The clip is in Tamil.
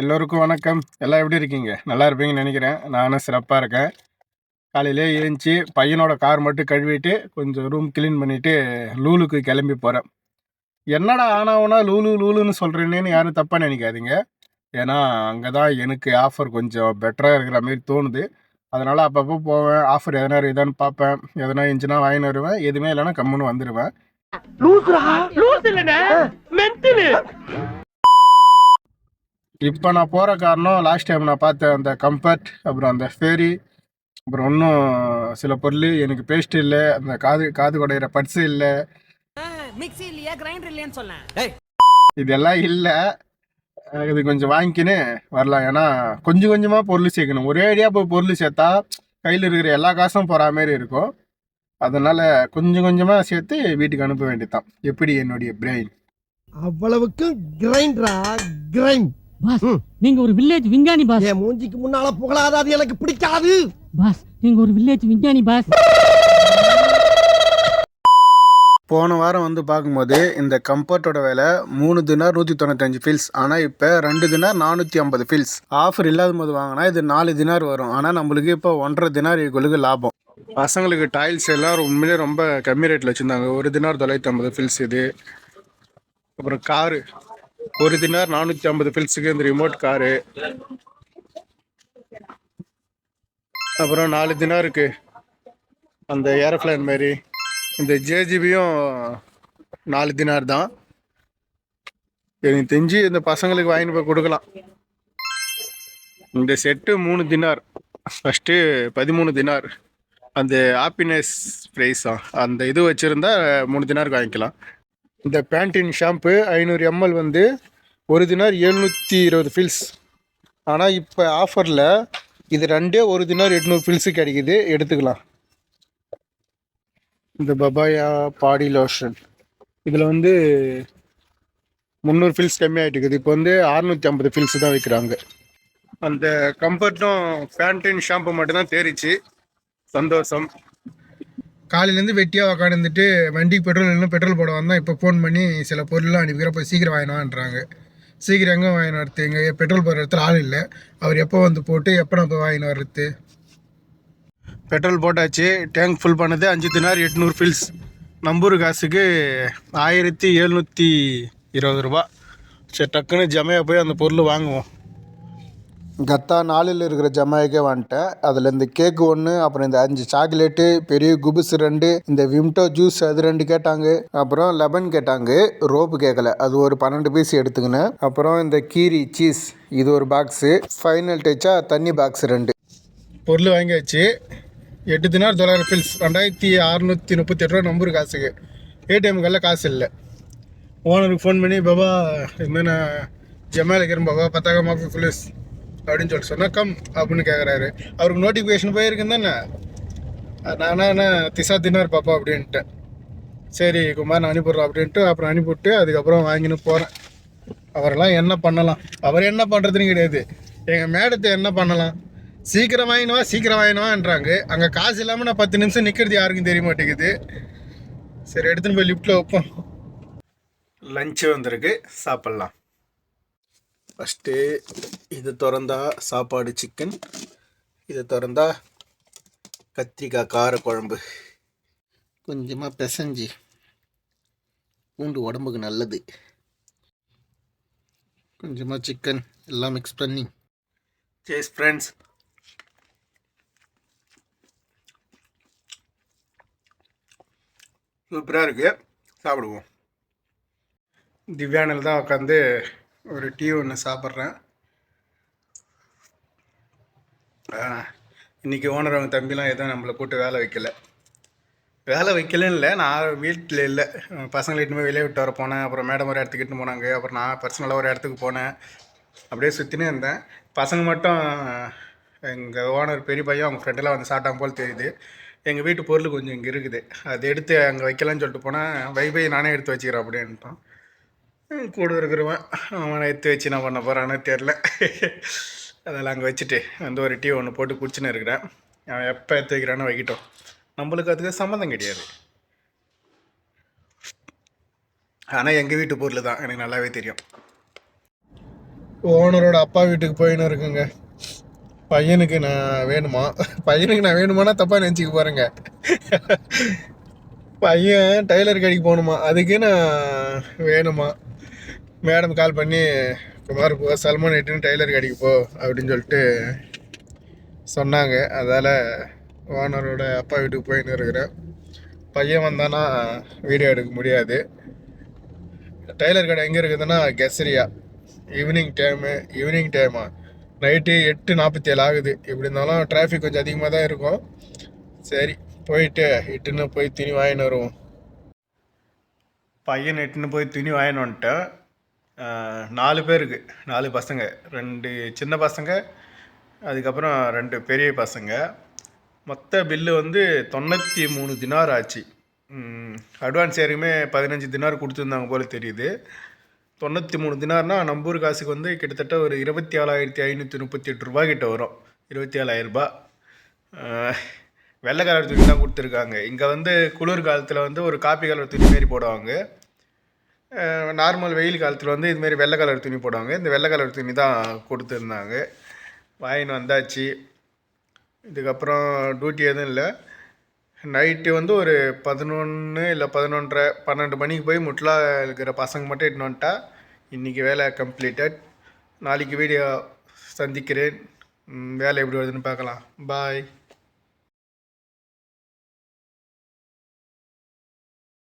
எல்லோருக்கும் வணக்கம். எல்லாம் எப்படி இருக்கீங்க? நல்லா இருப்பீங்கன்னு நினைக்கிறேன். நானும் சிறப்பாக இருக்கேன். காலையிலே எழுந்துச்சி பையனோட கார் மட்டும் கழுவிட்டு கொஞ்சம் ரூம் க்ளீன் பண்ணிவிட்டு லூலுக்கு கிளம்பி போகிறேன். என்னடா ஆனாவுனா லூலு லூலுன்னு சொல்கிறேன்னு யாரும் தப்பாக நினைக்காதீங்க. ஏன்னா அங்கே தான் எனக்கு ஆஃபர் கொஞ்சம் பெட்டராக இருக்கிற மாதிரி தோணுது. அதனால் அப்பப்போ போவேன். ஆஃபர் எதனா இருக்குதான்னு பார்ப்பேன். எதனா இருந்துச்சுன்னா வாங்கின்னு வருவேன். எதுவுமே இல்லைன்னா கம்முன்னு வந்துடுவேன். இப்போ நான் போகிற காரணம் லாஸ்ட் டைம் நான் பார்த்த அந்த கம்ஃபர்ட், அப்புறம் அந்த ஃபேரி, அப்புறம் இன்னும் சில பொருள் எனக்கு பேஸ்ட் இல்லை, அந்த காது குடையிற பட்ஸு இல்லை, மிக்ஸி இல்லையா கிரைண்டர் இல்லையான்னு சொன்னேன். இதெல்லாம் இல்லை. இது கொஞ்சம் வாங்கிக்கின்னு வரலாம். ஏன்னா கொஞ்சம் கொஞ்சமாக பொருள் சேர்க்கணும். ஒரே அடியாக போய் பொருள் சேர்த்தா கையில் இருக்கிற எல்லா காசும் போகிற மாதிரி இருக்கும். அதனால் கொஞ்சம் கொஞ்சமாக சேர்த்து வீட்டுக்கு அனுப்ப வேண்டியதுதான். எப்படி என்னுடைய பிரெயின் அவ்வளவுக்கு கிரைண்டரா கிரைண்ட் பாஸ் நீங்க ஒரு வில்லேஜ் விஞ்ஞானி பாஸ். என் மூஞ்சிக்கு முன்னால புகழாத, அது எனக்கு பிடிக்காது பாஸ் நீங்க ஒரு வில்லேஜ் விஞ்ஞானி பாஸ். போன வாரம் வந்து பார்க்கும்போது இந்த கம்ஃபர்ட்டோட விலை 3 தினார் 195 ஃபீல்ஸ். ஆனால் இப்போ 2 தினார் 450 ஃபீல்ஸ். ஆஃபர் இல்லாத போது வாங்கினா இது 4 தினார் வரும். ஆனால் நம்மளுக்கு இப்போ 1.5 தினார் இவங்களுக்கு லாபம். பசங்களுக்கு டைல்ஸ் எல்லாம் உண்மையிலே ரொம்ப கம்மி ரேட்டில் வச்சுருந்தாங்க. 1 தினார் 950 ஃபீல்ஸ் இது. அப்புறம் காரு 1 தினார் 450 ஃபீல்ஸுக்கு இந்த ரிமோட் காரு. அப்புறம் 4 தினாருக்கு அந்த ஏரோப்ளேன் மாதிரி. இந்த ஜேஜிபியும் 4 தினார் தான். எனக்கு தெரிஞ்சு இந்த பசங்களுக்கு வாங்கிட்டு போய் கொடுக்கலாம். இந்த செட்டு 3 தினார், ஃபஸ்ட்டு 13 தினார். அந்த ஹாப்பினஸ் ப்ரைஸா அந்த இது வச்சுருந்தா 3 தினாருக்கு வாங்கிக்கலாம். இந்த பேண்டின் ஷாம்பு 500 ml வந்து 1 தினார் 720 ஃபீல்ஸ். ஆனால் இப்போ ஆஃபரில் இது 1 தினார் 800 ஃபீல்ஸு கிடைக்குது, எடுத்துக்கலாம். இந்த பபாயா பாடி லோஷன் இதில் வந்து 300 ஃபீல்ஸ் கம்மியாகிட்டுருக்குது. இப்போ வந்து 650 ஃபீல்ஸ் தான் வைக்கிறாங்க. அந்த கம்ஃபர்ட்டும் பேண்டின் ஷாம்பு மட்டும்தான் தேறிச்சு. சந்தோஷம். காலையிலேருந்து வெட்டியாக உக்காந்துட்டு வண்டிக்கு பெட்ரோல் இல்லைன்னா பெட்ரோல் போட வந்தால் இப்போ ஃபோன் பண்ணி சில பொருள்லாம் அனுப்பிக்கிறப்போ சீக்கிரம் வாங்கினான்றாங்க. சீக்கிரம் எங்கே வாங்கினு வரது? எங்கே பெட்ரோல் போடுற இடத்துல ஆள் இல்லை. அவர் எப்போ வந்து போட்டு எப்போ நான் போய் வாங்கினு வர்றது? பெட்ரோல் போட்டாச்சு. டேங்க் ஃபுல் பண்ணது 5 தினார் 800 ஃபீல்ஸ். நம்பூர் காசுக்கு 1720 ரூபா. சரி, டக்குன்னு ஜமையா போய் அந்த பொருள் வாங்குவோம். கத்தா 4ல் இருக்கிற ஜமாய்க்கே வந்துட்டேன். அதில் இந்த கேக்கு 1, அப்புறம் இந்த 5 சாக்லேட்டு, பெரிய குபுஸ் 2, இந்த விம்டோ ஜூஸ் அது 2 கேட்டாங்க. அப்புறம் லெமன் கேட்டாங்க, ரோப்பு கேட்கல, அது ஒரு 12 பீஸ் எடுத்துக்கினேன். அப்புறம் இந்த கீரி சீஸ் இது ஒரு பாக்ஸு. ஃபைனல் டச்சா தண்ணி பாக்ஸ் 2 பொருள் வாங்கியாச்சு. 8 தினார் 900 ஃபீல்ஸ், 2638 ரூபா நம்பர் காசுக்கு. ஏடிஎம்களில் காசு இல்லை. ஓனருக்கு ஃபோன் பண்ணி பாபா இதுமாதிரி நான் ஜமாயில் இருக்கிறேன் பாபா 10,000 ஃபுல்ஸ் அப்படின்னு சொல்லிட்டு சொன்னால் கம் அப்படின்னு கேட்குறாரு. அவருக்கு நோட்டிஃபிகேஷன் போயிருக்குன்னு தானே. நானா திசா தினார் பாப்பா அப்படின்ட்டேன். சரி குமார் நான் அனுப்பிடுறோம் அப்படின்ட்டு அப்புறம் அனுப்பிவிட்டு அதுக்கப்புறம் வாங்கின்னு போகிறேன். அவரெல்லாம் என்ன பண்ணலாம்? அவர் என்ன பண்ணுறதுன்னு கிடையாது. எங்கள் மேடத்தை என்ன பண்ணலாம்? சீக்கிரம் வாங்கினுவான்றாங்க. அங்கே காசு இல்லாமல் நான் 10 நிமிஷம் நிற்கிறது யாருக்கும் தெரிய மாட்டேங்குது. சரி, எடுத்துன்னு போய் லிஃப்ட்டில் வைப்போம். லஞ்சு வந்திருக்கு, சாப்பிட்லாம். ஃபஸ்ட்டு இது திறந்தா சாப்பாடு சிக்கன், இது திறந்தா கத்திரிக்காய் காரக்குழம்பு, கொஞ்சமாக பிசைஞ்சு பூண்டு உடம்புக்கு நல்லது, கொஞ்சமாக சிக்கன் எல்லாம் மிக்ஸ் பண்ணி. சேஸ் ஃப்ரெண்ட்ஸ். சூப்பராக இருக்குது, சாப்பிடுவோம். திவ்யானில் தான் உட்காந்து ஒரு டீ ஒன்று சாப்பிட்றேன். இன்றைக்கி ஓனர் அவங்க தம்பிலாம் எதுவும் நம்மளை கூப்பிட்டு வேலை வைக்கலன்னு இல்லை. நான் வீட்டில் இல்லை, பசங்களை இட்டுன்னு போய் வெளியே விட்டு வர போனேன். அப்புறம் மேடம் ஒரு இடத்துக்கு இட்டுன்னு போனாங்க. அப்புறம் நான் பர்சனலாக ஒரு இடத்துக்கு போனேன். அப்படியே சுற்றினே இருந்தேன். பசங்க மட்டும் எங்கள் ஓனர் பெரிய பையன் அவங்க ஃப்ரெண்டெல்லாம் வந்து சாப்பிட்டாங்க போல் தெரியுது. எங்கள் வீட்டு பொருள் கொஞ்சம் இங்கே இருக்குது, அதை எடுத்து அங்கே வைக்கலான்னு சொல்லிட்டு போனேன். வைபை நானே எடுத்து வச்சுக்கிறேன் அப்படின்ட்டான். கூட இருக்கிறவன் அவனை எடுத்து வச்சு நான் பண்ண போகிறான்னு தெரில. அதெல்லாம் அங்கே வச்சுட்டு வந்து ஒரு டீ ஒன்று போட்டு குடிச்சுன்னு இருக்கிறேன். அவன் எப்போ எடுத்து வைக்கிறான்னு வைக்கிட்டோம், நம்மளுக்கு அதுக்கு சம்மந்தம் கிடையாது. ஆனால் எங்கள் வீட்டு பொருள் தான், எனக்கு நல்லாவே தெரியும். ஓனரோட அப்பா வீட்டுக்கு போயின்னு இருக்குங்க. பையனுக்கு நான் வேணுமா, பையனுக்கு நான் வேணுமானா தப்பாக நினச்சிக்க போகிறேங்க. பையன் டைலர் கடைக்கு போகணுமா, அதுக்கு நான் வேணுமா. மேடம் கால் பண்ணி குமார் போ, சல்மான் எட்டுன்னு டைலர் கடைக்கு போ அப்படின்னு சொல்லிட்டு சொன்னாங்க. அதால் ஓனரோட அப்பா வீட்டுக்கு போயின்னு இருக்கிறேன். பையன் வந்தானா வீடியோ எடுக்க முடியாது. டைலர் கடை எங்கே இருக்குதுன்னா கெசரியா. ஈவினிங் டைமா நைட்டு 8:47 ஆகுது. எப்படி இருந்தாலும் டிராஃபிக் கொஞ்சம் அதிகமாக தான் இருக்கும். சரி, போயிட்டு இட்டுன்னு போய் துணி வாங்கின்னு வருவோம். பையன் இட்டுன்னு போய் துணி வாங்கின்னு வந்துட்டேன். 4 பேருக்கு 4 பசங்க, 2 சின்ன பசங்க, அதுக்கப்புறம் 2 பெரிய பசங்க. மொத்த பில்லு வந்து 93 தினார் ஆச்சு. அட்வான்ஸ் யாருக்குமே 15 தினார் கொடுத்துருந்தாங்க போல் தெரியுது. 93 தினார்னா நம்ம ஊர் காசுக்கு வந்து கிட்டத்தட்ட ஒரு 27,538 ரூபா கிட்ட வரும். 27,000 ரூபா. வெள்ளை கலர் துணி தான் கொடுத்துருக்காங்க. இங்கே வந்து குளிர் காலத்தில் வந்து ஒரு காப்பி கலர் துணி மாரி போடுவாங்க. நார்மல் வெயில் காலத்தில் வந்து இதுமாரி வெள்ளை கலர் துணி போடுவாங்க. இந்த வெள்ளை கலர் துணி தான் கொடுத்துருந்தாங்க. வாங்கின்னு வந்தாச்சு. இதுக்கப்புறம் டியூட்டி எதுவும் இல்லை. நைட்டு வந்து ஒரு 11 இல்லை 11:30 12 மணிக்கு போய் முட்லா இருக்கிற பசங்க மட்டும் இட்டுன்னு வந்துட்டா இன்றைக்கி வேலை கம்ப்ளீட்டட். நாளைக்கு வீடியோ சந்திக்கிறேன். வேலை எப்படி வருதுன்னு பார்க்கலாம். பாய்.